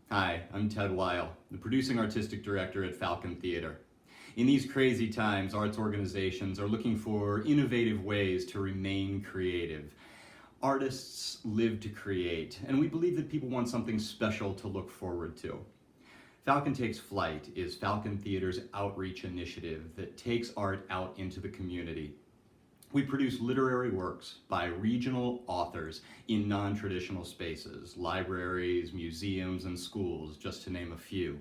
Hi, I'm Ted Weil, the producing artistic director at Falcon Theater. In these crazy times, arts organizations are looking for innovative ways to remain creative. Artists live to create, and we believe that people want something special to look forward to. Falcon Takes Flight is Falcon Theater's outreach initiative that takes art out into the community. We produce literary works by regional authors in non-traditional spaces, libraries, museums, and schools, just to name a few.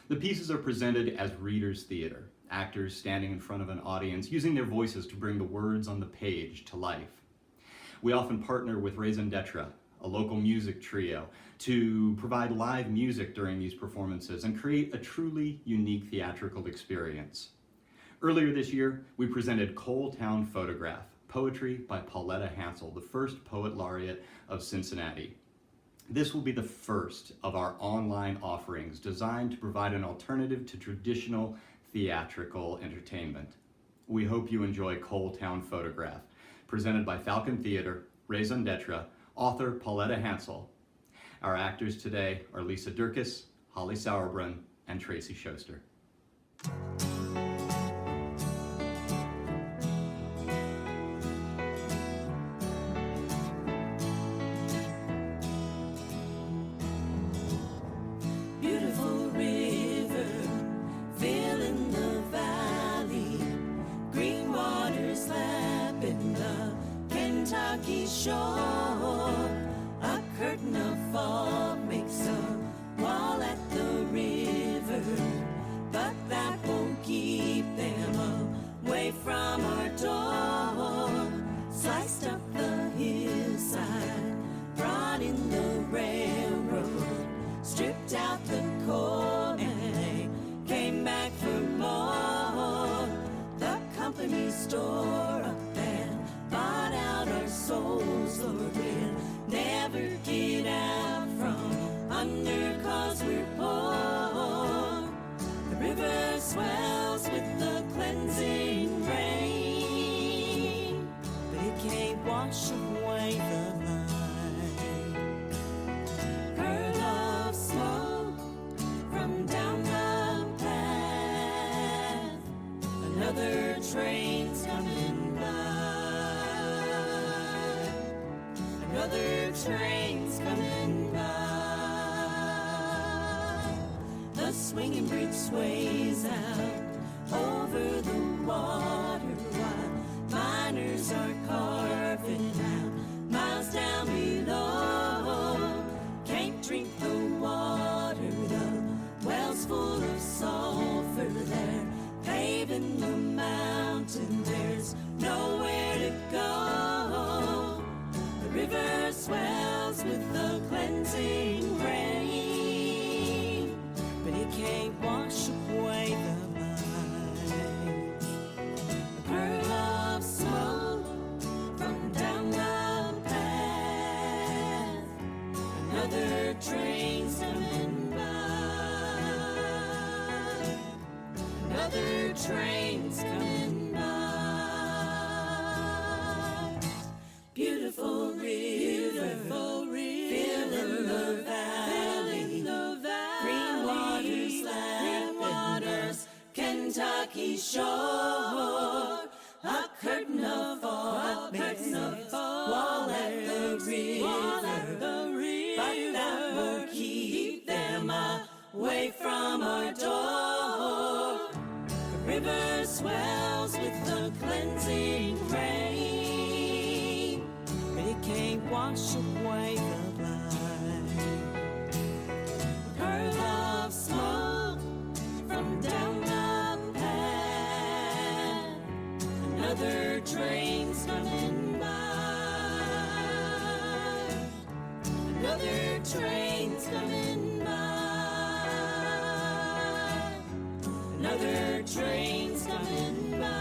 The pieces are presented as readers' theater, actors standing in front of an audience, using their voices to bring the words on the page to life. We often partner with Raison d'Etre, a local music trio, to provide live music during these performances and create a truly unique theatrical experience. Earlier this year, we presented Coal Town Photograph, poetry by Pauletta Hansel, the first poet laureate of Cincinnati. This will be the first of our online offerings designed to provide an alternative to traditional theatrical entertainment. We hope you enjoy Coal Town Photograph, presented by Falcon Theater, Raison d'Etre, author Pauletta Hansel. Our actors today are Dirkes, Holly Sauerbrunn, and Tracy Schoster. Beautiful river, filling the valley, green waters lapping the Kentucky shore. A curtain of fog makes a wall at the river, but that won't keep them away from our door. Sliced up the hillside, brought in the railroad, stripped out the coal, and they came back for more. The company store up and bought out our souls, Lord, we'll never get out from under 'cause we're poor. The river swells with the cleansing rain, but it can't wash away the light. Curl of smoke from down the path, another train's coming by, another train's coming by. The swinging bridge sways out over the water while miners are carving out miles down below. Can't drink the water, the well's full of sulfur. They're paving the mountain, there's nowhere to go. The river swells with the cleansing rain, but it can't wash away the light. A pearl of smoke from down the path, another train's coming by, another train's coming by. Beautiful river, filling the valley, green waters, Kentucky shore. A curtain of fog makes a wall at the river, but that won't keep them away from our door. The river swells with the cleansing rain, but it can't wash away the light. A pearl of smoke from down the path, another train's coming by, another train's coming by, another train's coming by.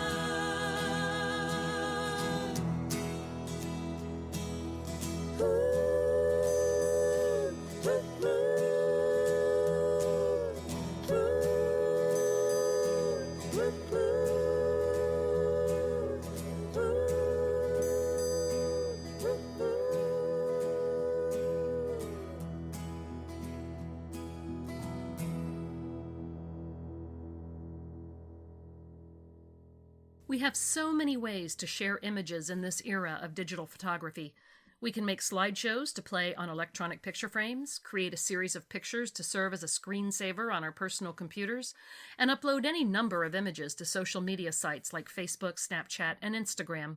We have so many ways to share images in this era of digital photography. We can make slideshows to play on electronic picture frames, create a series of pictures to serve as a screensaver on our personal computers, and upload any number of images to social media sites like Facebook, Snapchat, and Instagram.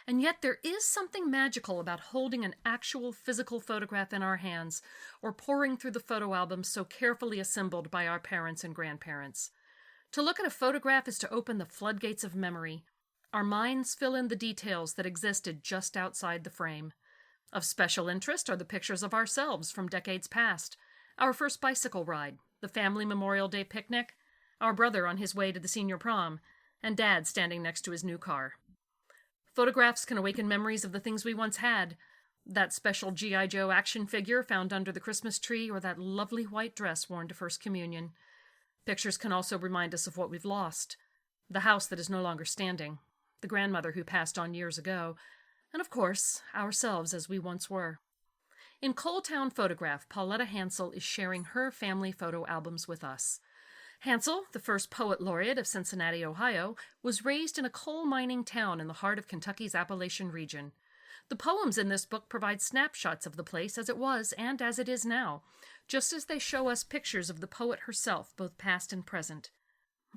And yet there is something magical about holding an actual physical photograph in our hands or poring through the photo albums so carefully assembled by our parents and grandparents. To look at a photograph is to open the floodgates of memory. Our minds fill in the details that existed just outside the frame. Of special interest are the pictures of ourselves from decades past, our first bicycle ride, the family Memorial Day picnic, our brother on his way to the senior prom, and Dad standing next to his new car. Photographs can awaken memories of the things we once had, that special G.I. Joe action figure found under the Christmas tree or that lovely white dress worn to First Communion. Pictures can also remind us of what we've lost, the house that is no longer standing, the grandmother who passed on years ago, and of course, ourselves as we once were. In Coal Town Photograph, Pauletta Hansel is sharing her family photo albums with us. Hansel, the first poet laureate of Cincinnati, Ohio, was raised in a coal mining town in the heart of Kentucky's Appalachian region. The poems in this book provide snapshots of the place as it was and as it is now, just as they show us pictures of the poet herself, both past and present.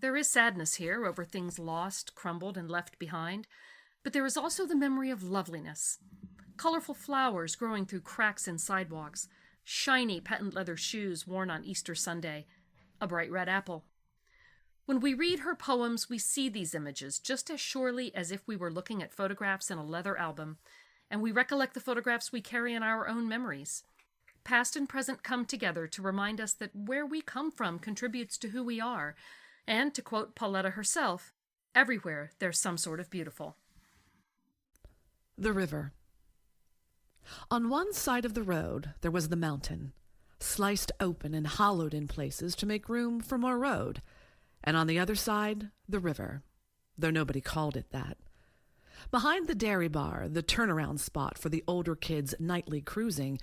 There is sadness here over things lost, crumbled, and left behind, but there is also the memory of loveliness. Colorful flowers growing through cracks in sidewalks, shiny patent leather shoes worn on Easter Sunday, a bright red apple. When we read her poems, we see these images just as surely as if we were looking at photographs in a leather album, and we recollect the photographs we carry in our own memories. Past and present come together to remind us that where we come from contributes to who we are, and, to quote Pauletta herself, everywhere there's some sort of beautiful. The river. On one side of the road there was the mountain, sliced open and hollowed in places to make room for more road, and on the other side the river, though nobody called it that. Behind the dairy bar, the turnaround spot for the older kids' nightly cruising,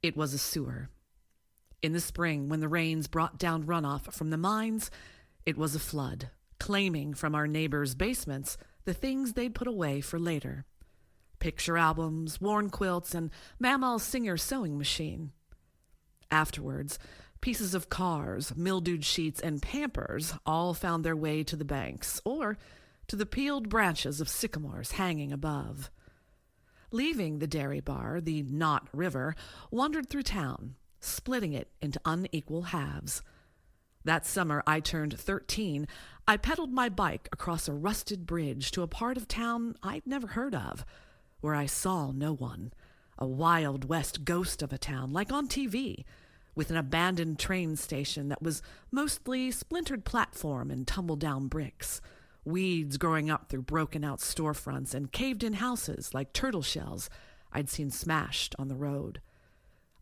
it was a sewer. In the spring, when the rains brought down runoff from the mines, it was a flood, claiming from our neighbors' basements the things they'd put away for later. Picture albums, worn quilts, and Mammal's Singer sewing machine. Afterwards, pieces of cars, mildewed sheets, and Pampers all found their way to the banks, or to the peeled branches of sycamores hanging above. Leaving the dairy bar, the Knot River wandered through town, splitting it into unequal halves. That summer I turned 13, I pedaled my bike across a rusted bridge to a part of town I'd never heard of, where I saw no one, a Wild West ghost of a town like on TV, with an abandoned train station that was mostly splintered platform and tumble-down bricks, weeds growing up through broken-out storefronts and caved-in houses like turtle shells I'd seen smashed on the road.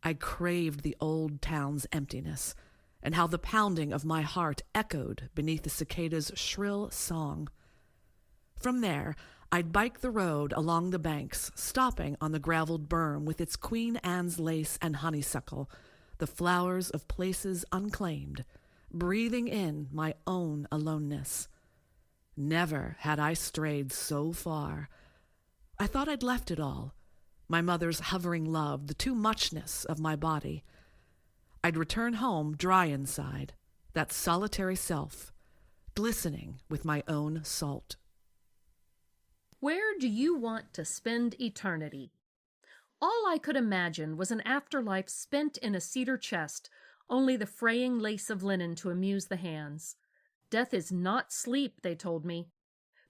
I craved the old town's emptiness, and how the pounding of my heart echoed beneath the cicada's shrill song. From there, I'd bike the road along the banks, stopping on the graveled berm with its Queen Anne's lace and honeysuckle, the flowers of places unclaimed, breathing in my own aloneness. Never had I strayed so far. I thought I'd left it all, my mother's hovering love, the too muchness of my body. I'd return home dry inside, that solitary self, glistening with my own salt. Where do you want to spend eternity? All I could imagine was an afterlife spent in a cedar chest, only the fraying lace of linen to amuse the hands. Death is not sleep, they told me.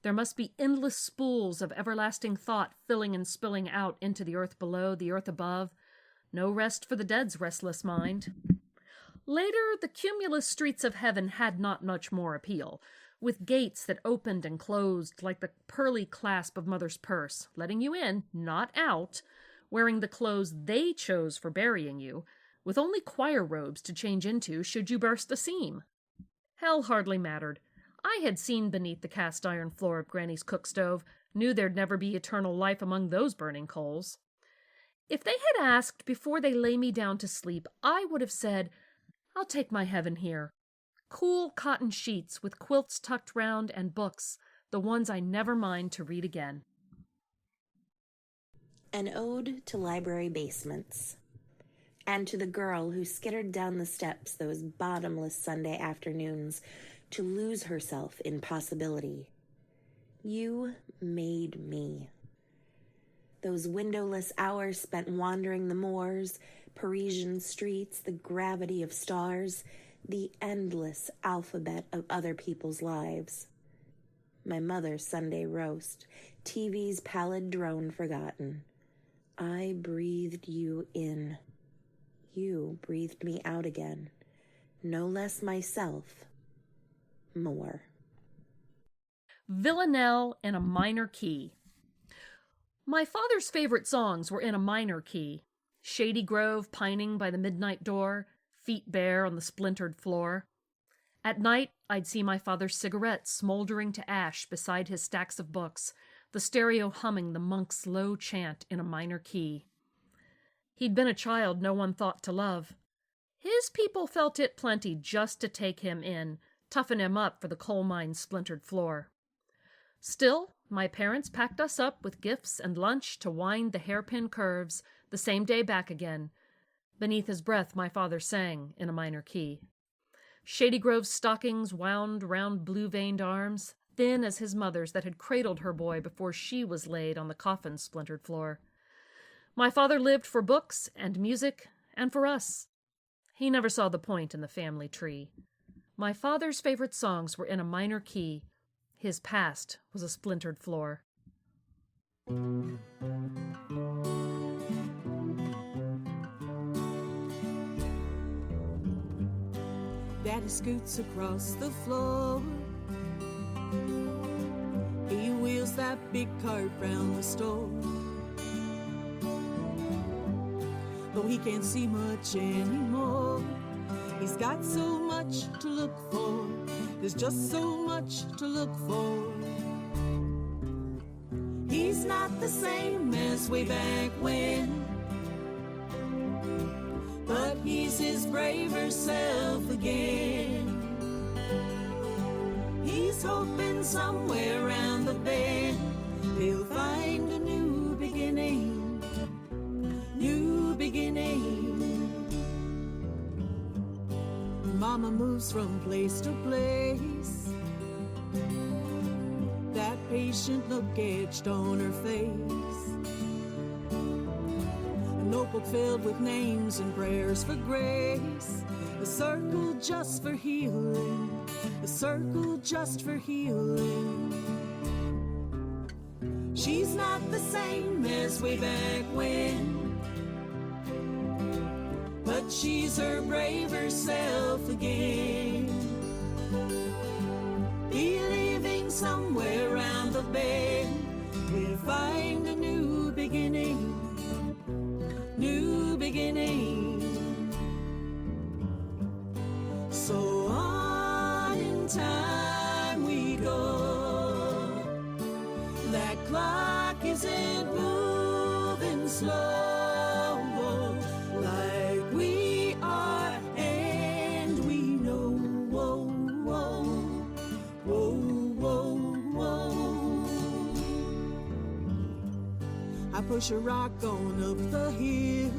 There must be endless spools of everlasting thought filling and spilling out into the earth below, the earth above. No rest for the dead's restless mind. Later, the cumulus streets of heaven had not much more appeal, with gates that opened and closed like the pearly clasp of mother's purse, letting you in, not out, wearing the clothes they chose for burying you, with only choir robes to change into should you burst a seam. Hell hardly mattered. I had seen beneath the cast-iron floor of Granny's cook stove, knew there'd never be eternal life among those burning coals. If they had asked before they lay me down to sleep, I would have said, I'll take my heaven here. Cool cotton sheets with quilts tucked round and books, the ones I never mind to read again. An ode to library basements, and to the girl who skittered down the steps those bottomless Sunday afternoons to lose herself in possibility. You made me. Those windowless hours spent wandering the moors, Parisian streets, the gravity of stars, the endless alphabet of other people's lives. My mother's Sunday roast, TV's pallid drone forgotten. I breathed you in. You breathed me out again. No less myself, more. Villanelle in a minor key. My father's favorite songs were in a minor key. Shady Grove pining by the midnight door, feet bare on the splintered floor. At night, I'd see my father's cigarette smoldering to ash beside his stacks of books, the stereo humming the monk's low chant in a minor key. He'd been a child no one thought to love. His people felt it plenty just to take him in, toughen him up for the coal mine's splintered floor. Still, my parents packed us up with gifts and lunch to wind the hairpin curves, the same day back again. Beneath his breath, my father sang in a minor key. Shady Grove's stockings wound round blue-veined arms, thin as his mother's that had cradled her boy before she was laid on the coffin's splintered floor. My father lived for books and music and for us. He never saw the point in the family tree. My father's favorite songs were in a minor key. His past was a splintered floor. Daddy scoots across the floor. He wheels that big cart round the store. Though he can't see much anymore, he's got so much to look for. There's just so much to look for. He's not the same as way back when, but he's his braver self again. He's hoping somewhere around the bend he'll find a new beginning, new beginning. Mama moves from place to place, that patient look etched on her face. A notebook filled with names and prayers for grace, a circle just for healing, a circle just for healing. She's not the same as way back when, but she's her braver self again. Believing somewhere around the bend we'll find a new beginning, new beginning. So on in time we go. That clock isn't moving slow like we are, and we know. Whoa, whoa, whoa, whoa, whoa. I push a rock on up the hill.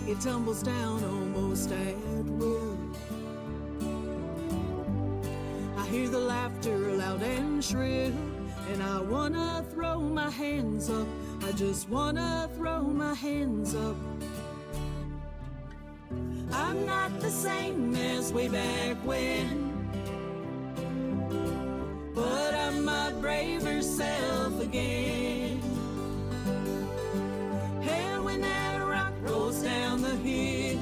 It tumbles down almost at will. I hear the laughter loud and shrill, and I wanna throw my hands up. I just wanna throw my hands up. I'm not the same as way back when, but I'm my braver self again. And when that rock rolls down the hill,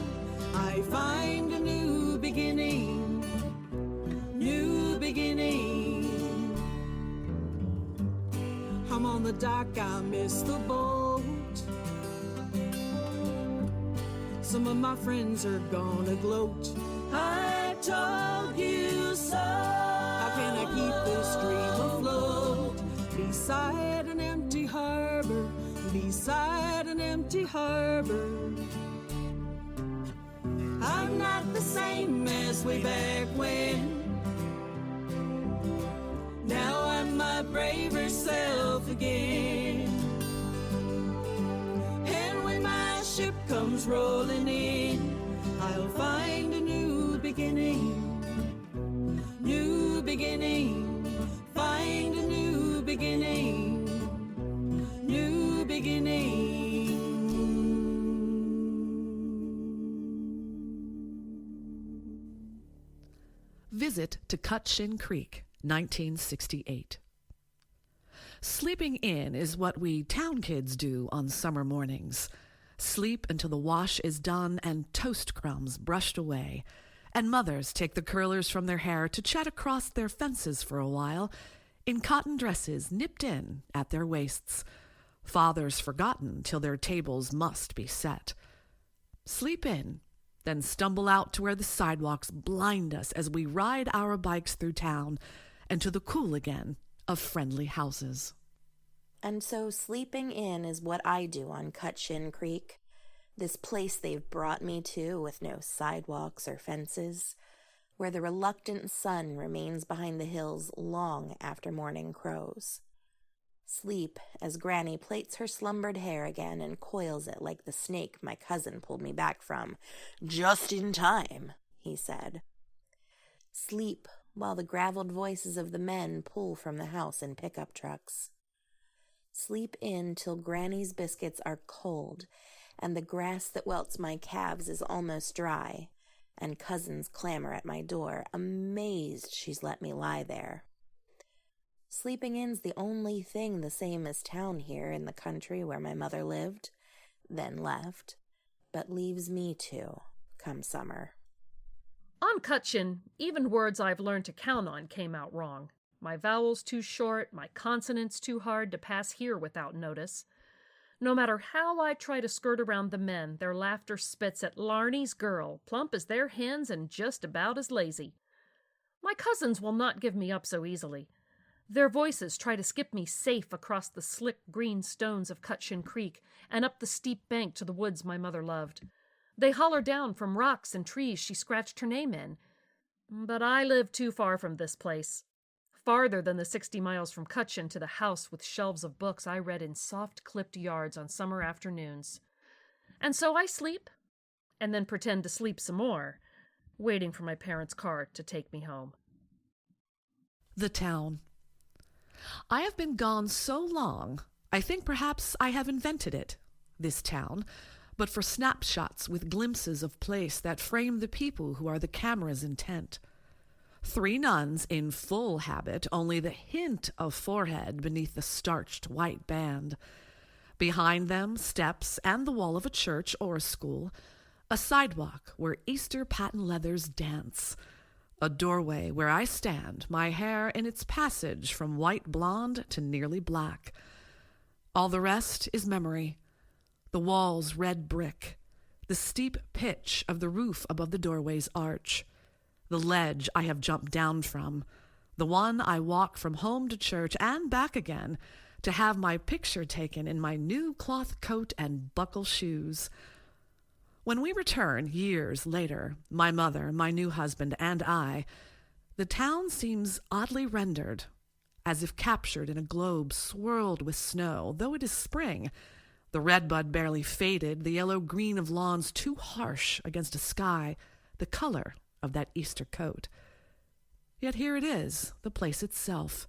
I find a new beginning, new beginning. I'm on the dock, I miss the boat. Some of my friends are gonna gloat. I told you so. How can I keep this dream afloat? Beside an empty harbor, beside an empty harbor. I'm not the same as way back when, my braver self again. And when my ship comes rolling in, I'll find a new beginning. New beginning, find a new beginning. New beginning. Visit to Cutchin Creek, 1968. Sleeping in is what we town kids do on summer mornings. Sleep until the wash is done and toast crumbs brushed away, and mothers take the curlers from their hair to chat across their fences for a while, in cotton dresses nipped in at their waists, fathers forgotten till their tables must be set. Sleep in, then stumble out to where the sidewalks blind us as we ride our bikes through town and to the cool again of friendly houses. And so sleeping in is what I do on Cutchin Creek, this place they've brought me to with no sidewalks or fences, where the reluctant sun remains behind the hills long after morning crows. Sleep as Granny plaits her slumbered hair again and coils it like the snake my cousin pulled me back from. "Just in time," he said. Sleep while the graveled voices of the men pull from the house in pickup trucks. Sleep in till Granny's biscuits are cold and the grass that welts my calves is almost dry, and cousins clamor at my door, amazed she's let me lie there. Sleeping in's the only thing the same as town here in the country where my mother lived, then left, but leaves me too, come summer. On Cutchin, even words I've learned to count on came out wrong. My vowels too short, my consonants too hard to pass here without notice. No matter how I try to skirt around the men, their laughter spits at Larney's girl, plump as their hens and just about as lazy. My cousins will not give me up so easily. Their voices try to skip me safe across the slick green stones of Cutchin Creek and up the steep bank to the woods my mother loved. They holler down from rocks and trees she scratched her name in. But I live too far from this place. Farther than the 60 miles from Cutchin to the house with shelves of books I read in soft-clipped yards on summer afternoons. And so I sleep, and then pretend to sleep some more, waiting for my parents' car to take me home. The town. I have been gone so long, I think perhaps I have invented it, this town, but for snapshots with glimpses of place that frame the people who are the camera's intent. 3 nuns in full habit, only the hint of forehead beneath the starched white band. Behind them, steps and the wall of a church or a school, a sidewalk where Easter patent leathers dance, a doorway where I stand, my hair in its passage from white blonde to nearly black. All the rest is memory. The walls red brick, the steep pitch of the roof above the doorway's arch, the ledge I have jumped down from, the one I walk from home to church and back again to have my picture taken in my new cloth coat and buckle shoes. When we return years later, my mother, my new husband, and I, the town seems oddly rendered, as if captured in a globe swirled with snow, though it is spring. The redbud barely faded, the yellow-green of lawns too harsh against a sky, the color of that Easter coat. Yet here it is, the place itself,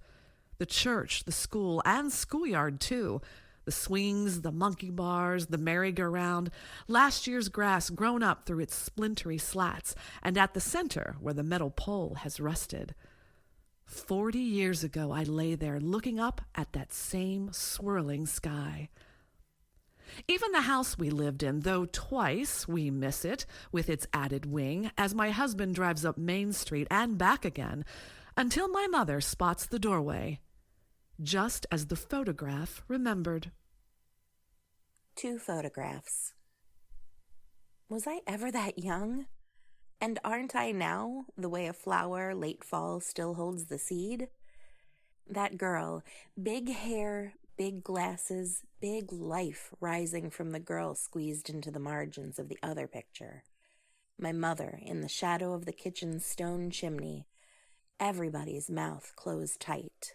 the church, the school, and schoolyard too, the swings, the monkey bars, the merry-go-round, last year's grass grown up through its splintery slats, and at the center where the metal pole has rusted. 40 years ago I lay there looking up at that same swirling sky. Even the house we lived in, though twice we miss it with its added wing, as my husband drives up Main Street and back again, until my mother spots the doorway, just as the photograph remembered. 2 photographs. Was I ever that young? And aren't I now, the way a flower late fall still holds the seed? That girl, big hair, big glasses, big life rising from the girl squeezed into the margins of the other picture. My mother in the shadow of the kitchen's stone chimney, everybody's mouth closed tight.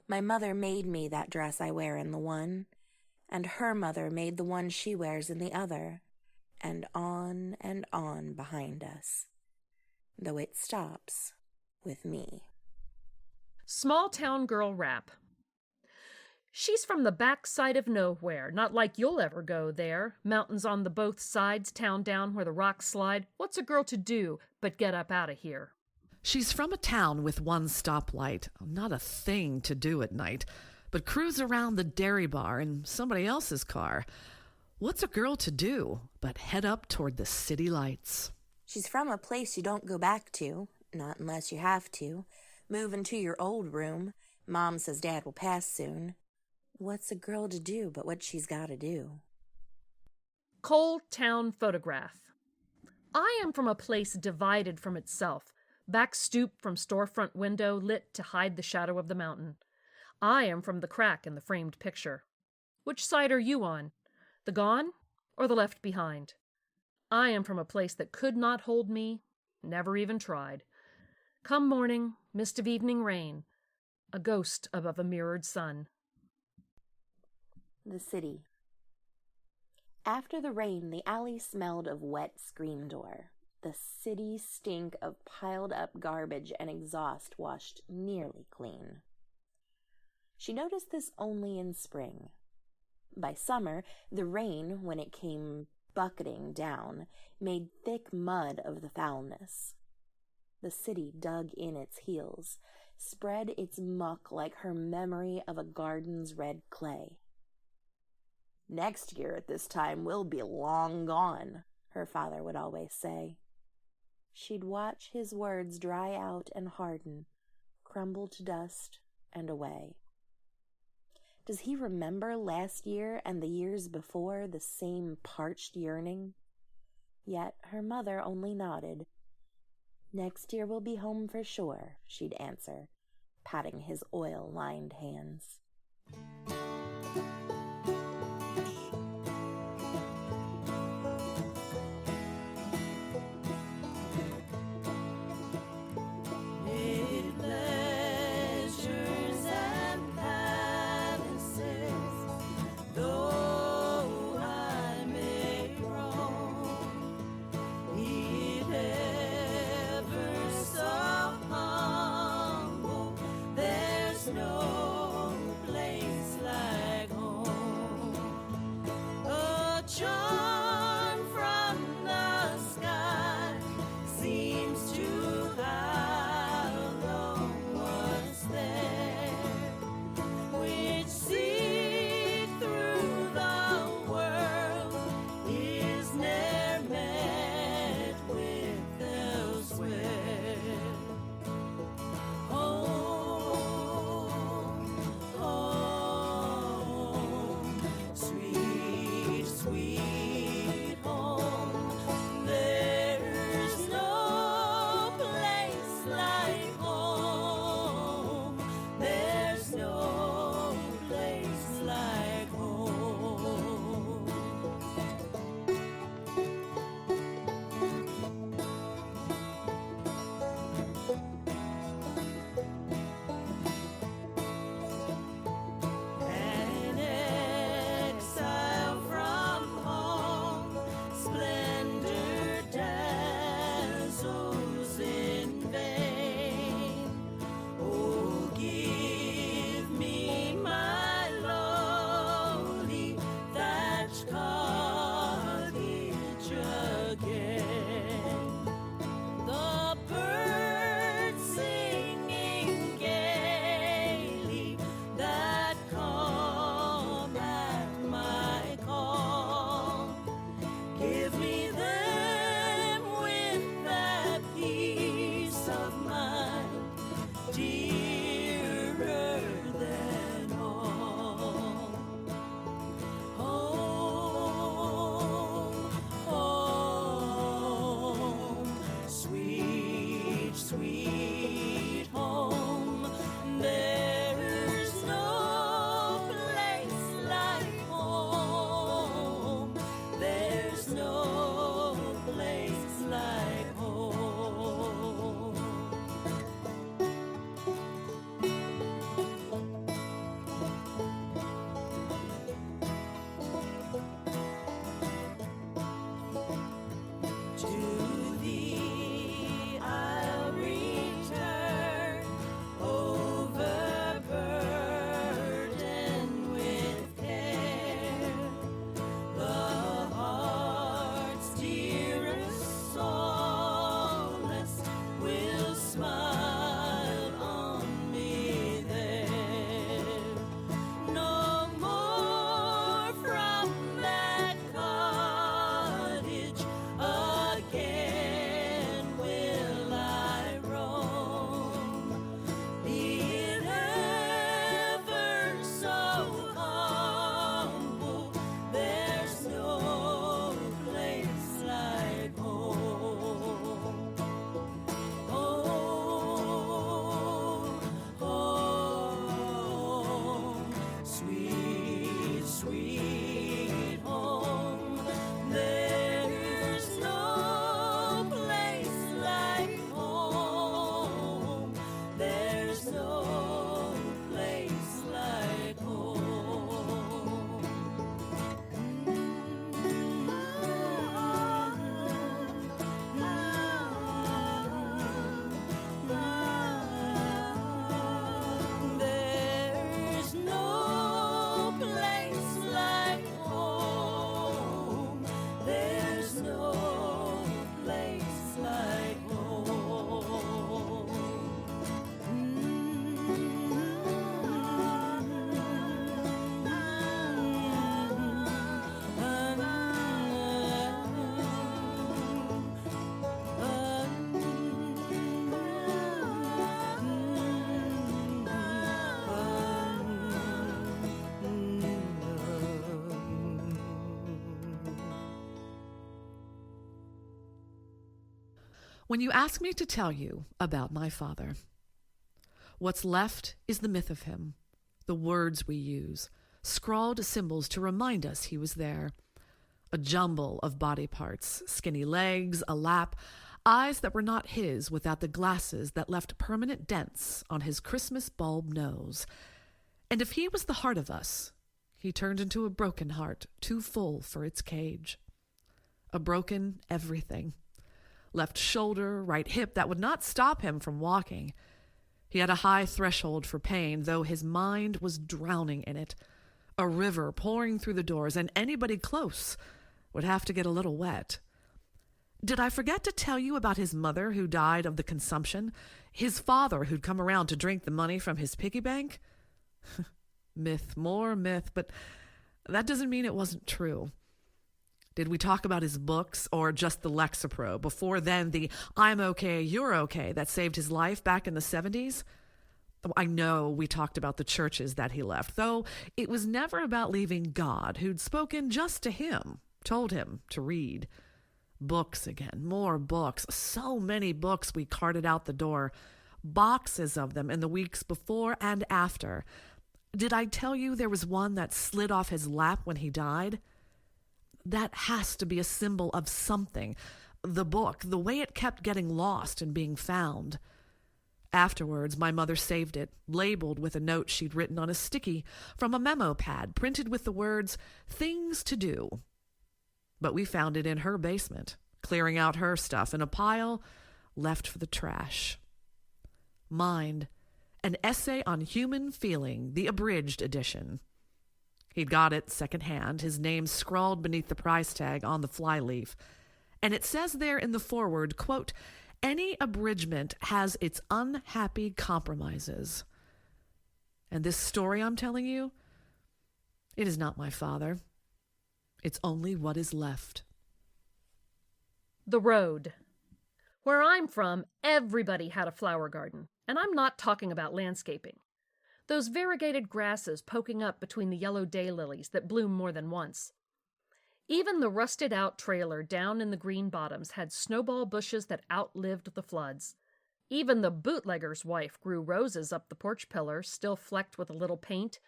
My mother made me that dress I wear in the one, and her mother made the one she wears in the other, and on behind us, though it stops with me. Small town girl rap. She's from the backside of nowhere, not like you'll ever go there. Mountains on the both sides, town down where the rocks slide. What's a girl to do but get up out of here? She's from a town with one stoplight, not a thing to do at night, but cruise around the dairy bar in somebody else's car. What's a girl to do but head up toward the city lights? She's from a place you don't go back to, not unless you have to. Move into your old room. Mom says Dad will pass soon. What's a girl to do but what she's got to do? Coal town photograph. I am from a place divided from itself, back stoop from storefront window lit to hide the shadow of the mountain. I am from the crack in the framed picture. Which side are you on? The gone or the left behind? I am from a place that could not hold me, never even tried. Come morning, mist of evening rain, a ghost above a mirrored sun. The city. After the rain, the alley smelled of wet screen door. The city stink of piled up garbage and exhaust washed nearly clean. She noticed this only in spring. By summer, the rain, when it came bucketing down, made thick mud of the foulness. The city dug in its heels, spread its muck like her memory of a garden's red clay. Next year at this time we'll be long gone, her father would always say. She'd watch his words dry out and harden, crumble to dust and away. Does he remember last year and the years before the same parched yearning? Yet her mother only nodded. Next year we'll be home for sure, she'd answer, patting his oil-lined hands. No place like When you ask me to tell you about my father, what's left is the myth of him, the words we use, scrawled symbols to remind us he was there. A jumble of body parts, skinny legs, a lap, eyes that were not his without the glasses that left permanent dents on his Christmas bulb nose. And if he was the heart of us, he turned into a broken heart, too full for its cage. A broken everything. Left shoulder, right hip that would not stop him from walking. He had a high threshold for pain, though his mind was drowning in it. A river pouring through the doors, and anybody close would have to get a little wet. Did I forget to tell you about his mother who died of the consumption? His father who'd come around to drink the money from his piggy bank? Myth, more myth, but that doesn't mean it wasn't true. Did we talk about his books or just the Lexapro? Before then, the I'm okay, you're okay that saved his life back in the 70s? I know we talked about the churches that he left, though it was never about leaving God, who'd spoken just to him, told him to read. Books again, more books, so many books we carted out the door, boxes of them in the weeks before and after. Did I tell you there was one that slid off his lap when he died? That has to be a symbol of something. The book, the way it kept getting lost and being found. Afterwards, my mother saved it, labeled with a note she'd written on a sticky from a memo pad, printed with the words, "Things to do." But we found it in her basement, clearing out her stuff in a pile left for the trash. Mind, an essay on human feeling, the abridged edition. He'd got it secondhand, his name scrawled beneath the price tag on the flyleaf. And it says there in the foreword, quote, "Any abridgment has its unhappy compromises." And this story I'm telling you, it is not my father. It's only what is left. The road. Where I'm from, everybody had a flower garden, and I'm not talking about landscaping. Those variegated grasses poking up between the yellow daylilies that bloom more than once. Even the rusted-out trailer down in the green bottoms had snowball bushes that outlived the floods. Even the bootlegger's wife grew roses up the porch pillar, still flecked with a little paint,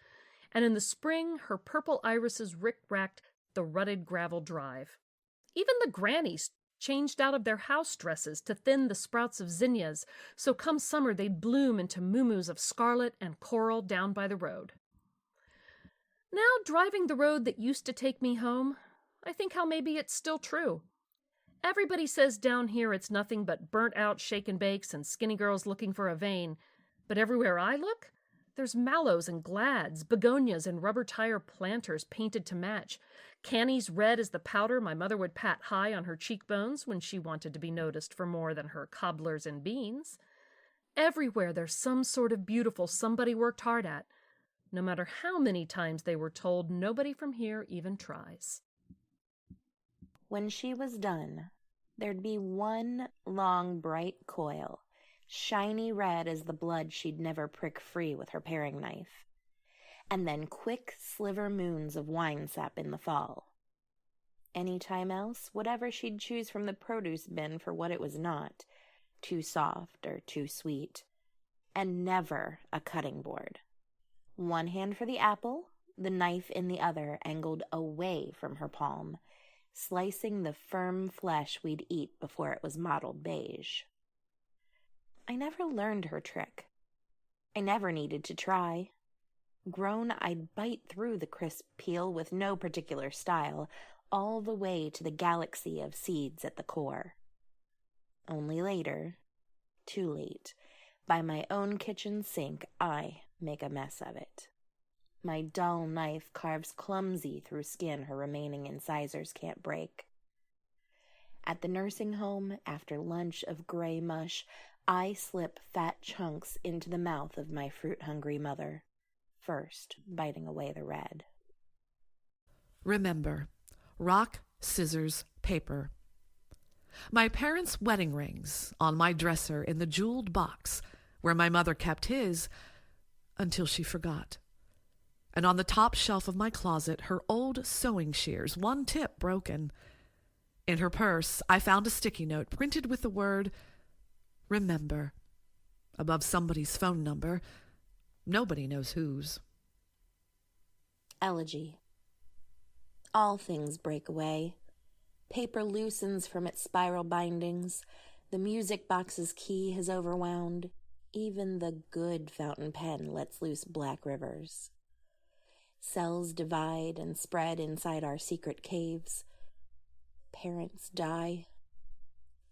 and in the spring her purple irises rick-racked the rutted gravel drive. Even the grannies changed out of their house dresses to thin the sprouts of zinnias, so come summer they'd bloom into muumuus of scarlet and coral down by the road. Now, driving the road that used to take me home, I think how maybe it's still true. Everybody says down here it's nothing but burnt-out shake and bakes and skinny girls looking for a vein, but everywhere I look, there's mallows and glads, begonias and rubber tire planters painted to match, cannies red as the powder my mother would pat high on her cheekbones when she wanted to be noticed for more than her cobblers and beans. Everywhere there's some sort of beautiful somebody worked hard at, no matter how many times they were told nobody from here even tries. When she was done, there'd be one long bright coil, shiny red as the blood she'd never prick free with her paring knife, and then quick sliver moons of wine sap in the fall. Any time else, whatever she'd choose from the produce bin for what it was not, too soft or too sweet, and never a cutting board. One hand for the apple, the knife in the other angled away from her palm, slicing the firm flesh we'd eat before it was mottled beige. I never learned her trick. I never needed to try. Grown, I'd bite through the crisp peel with no particular style, all the way to the galaxy of seeds at the core. Only later, too late, by my own kitchen sink, I make a mess of it. My dull knife carves clumsy through skin her remaining incisors can't break. At the nursing home, after lunch of gray mush, I slip fat chunks into the mouth of my fruit-hungry mother, first biting away the red. Remember, rock, scissors, paper. My parents' wedding rings on my dresser in the jeweled box where my mother kept his until she forgot. And on the top shelf of my closet, her old sewing shears, one tip broken. In her purse, I found a sticky note printed with the word, "Remember," above somebody's phone number. Nobody knows whose. Elegy. All things break away. Paper loosens from its spiral bindings. The music box's key has overwound. Even the good fountain pen lets loose black rivers. Cells divide and spread inside our secret caves. Parents die.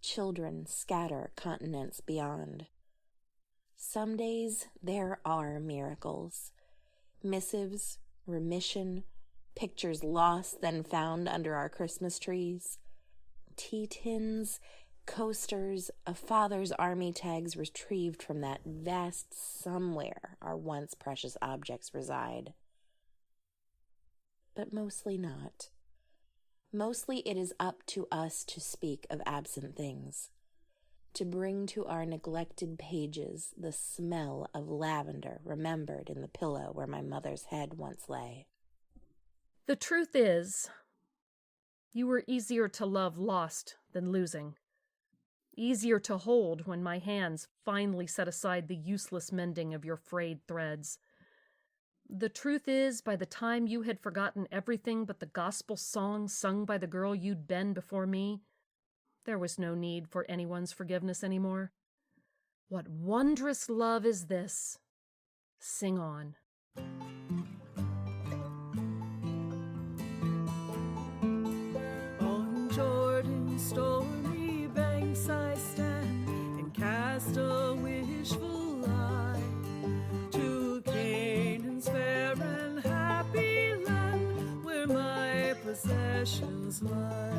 Children scatter continents beyond. Some days there are miracles. Missives, remission, pictures lost then found under our Christmas trees. Tea tins, coasters, a father's army tags retrieved from that vast somewhere our once precious objects reside. But mostly not. Mostly it is up to us to speak of absent things, to bring to our neglected pages the smell of lavender remembered in the pillow where my mother's head once lay. The truth is, you were easier to love lost than losing. Easier to hold when my hands finally set aside the useless mending of your frayed threads. The truth is, by the time you had forgotten everything but the gospel song sung by the girl you'd been before me, there was no need for anyone's forgiveness anymore. What wondrous love is this? Sing on. On Jordan's stormy banks I stand and cast a wishful eye to Canaan's fair and happy land where my possessions lie.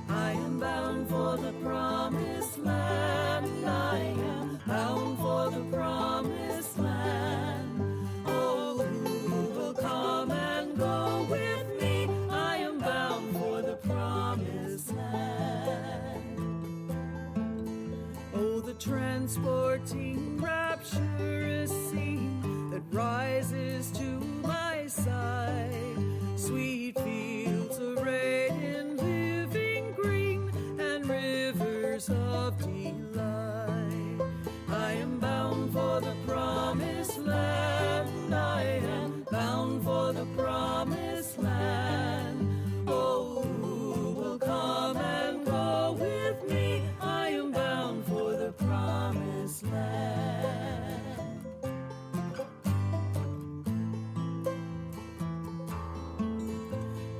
I am bound for the promised land. I am bound for the promised land. Oh, who will come and go with me? I am bound for the promised land. Oh, the transporting rapturous scene that rises to my side. Sweet fields arrayed in living green and rivers of delight. I am bound for the promised land. I am bound for the promised land. Oh, who will come and go with me? I am bound for the promised land.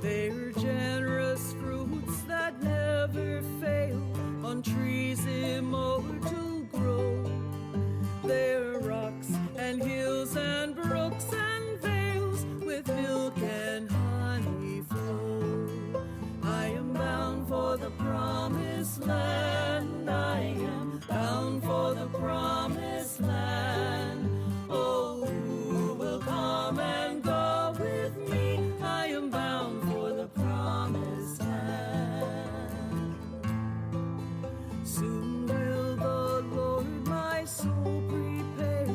They're generous fruits that never fail on trees immortal grow. They're rocks and hills and brooks and vales with milk and honey flow. I am bound for the promised land. I am bound for the promised land. Oh, who will come and go with me? I am bound for the promised land. Soon will the Lord my soul prepare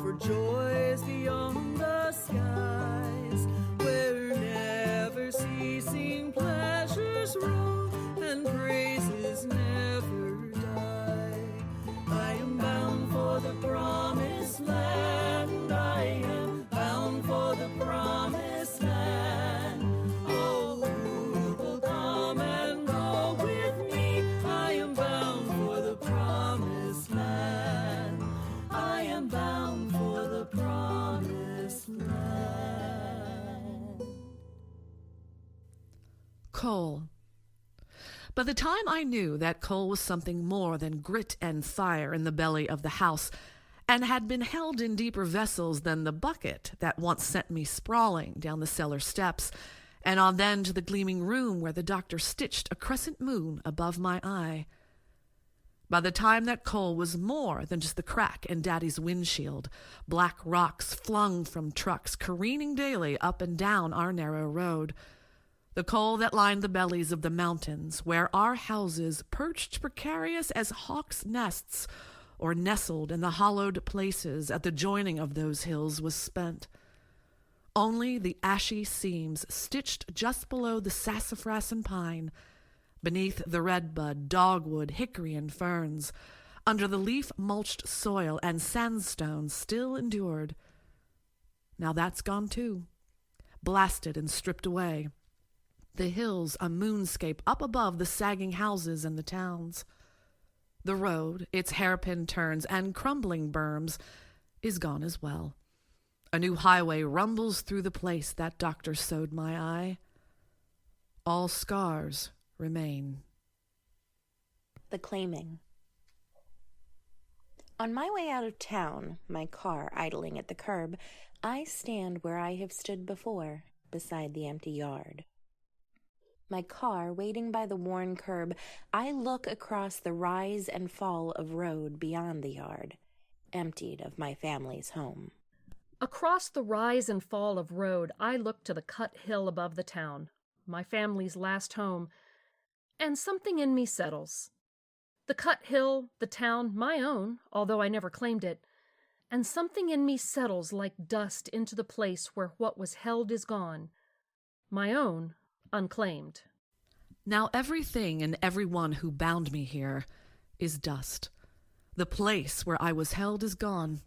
for joys beyond the skies, where never ceasing pleasures roll and praises never die. I am bound for the promised land. I am bound for the promised land. Oh, who will come and go with me? I am bound for the promised land. I am bound for the promised land. Coal. By the time I knew that coal was something more than grit and fire in the belly of the house, and had been held in deeper vessels than the bucket that once sent me sprawling down the cellar steps, and on then to the gleaming room where the doctor stitched a crescent moon above my eye. By the time that coal was more than just the crack in Daddy's windshield, black rocks flung from trucks careening daily up and down our narrow road, the coal that lined the bellies of the mountains, where our houses, perched precarious as hawks' nests, or nestled in the hollowed places at the joining of those hills, was spent. Only the ashy seams stitched just below the sassafras and pine, Beneath the redbud, dogwood, hickory, and ferns, under the leaf-mulched soil and sandstone still endured. Now that's gone too, blasted and stripped away. The hills a moonscape up above the sagging houses and the towns. The road, its hairpin turns and crumbling berms, is gone as well. A new highway rumbles through the place that doctor sewed my eye. All scars remain. The claiming. On my way out of town, my car idling at the curb, I stand where I have stood before, beside the empty yard. My car waiting by the worn curb, I look across the rise and fall of road beyond the yard, emptied of my family's home. Across the rise and fall of road, I look to the cut hill above the town, my family's last home, and something in me settles. The cut hill, the town, my own, although I never claimed it, and something in me settles like dust into the place where what was held is gone, my own, unclaimed. Now everything and everyone who bound me here is dust. The place where I was held is gone.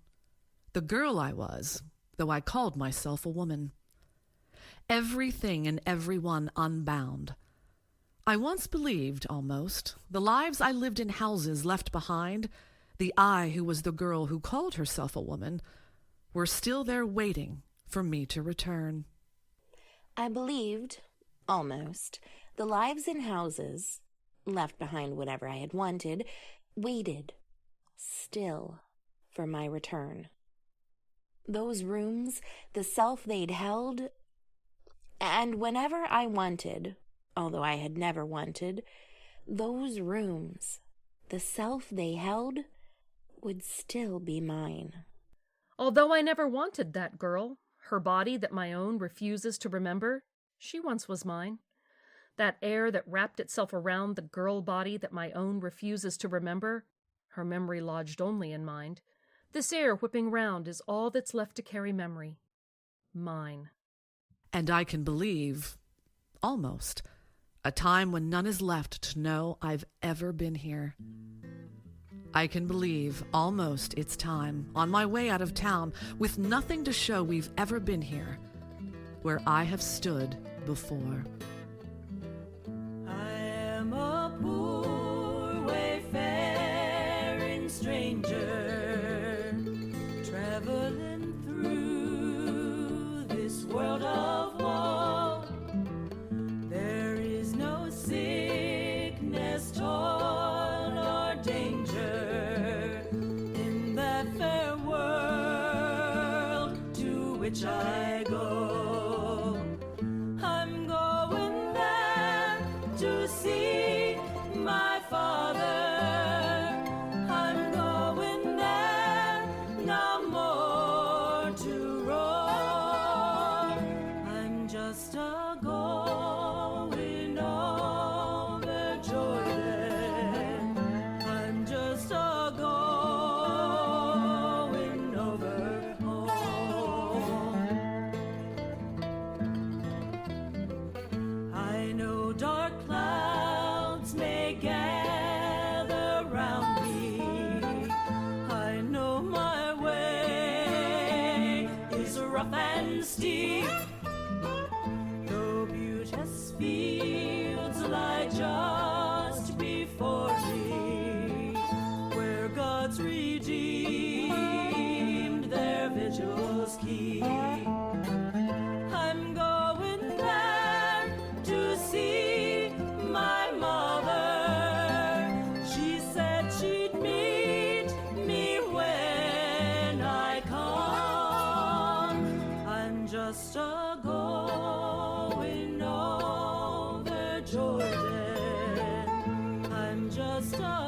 The girl I was, though I called myself a woman. Everything and everyone unbound. I once believed, almost, the lives I lived in houses left behind, the I who was the girl who called herself a woman, were still there waiting for me to return. I believed, almost, the lives in houses, left behind whenever I had wanted, waited, still, for my return. Those rooms, the self they'd held, and whenever I wanted, although I had never wanted, those rooms, the self they held, would still be mine. Although I never wanted that girl, her body that my own refuses to remember, she once was mine. That air that wrapped itself around the girl body that my own refuses to remember, her memory lodged only in mind. This air whipping round is all that's left to carry memory. Mine. And I can believe, almost, a time when none is left to know I've ever been here. I can believe, almost, it's time, on my way out of town, with nothing to show we've ever been here, where I have stood before. I am a poor wayfaring stranger, traveling through this world of woe. There is no sickness, toil, or danger in that fair world to which I go. I'm going there to see my father. I'm going there, no more to roam. I'm just a going over Jordan. I'm just a going over home. I know dark clouds may gather round me. I know my way is rough and steep. Though beauteous fields lie just before me, where God's redeemed their vigils keep. I'm going there to see my mother. She said she'd meet me when I come. I'm just a going over Jordan. I'm just a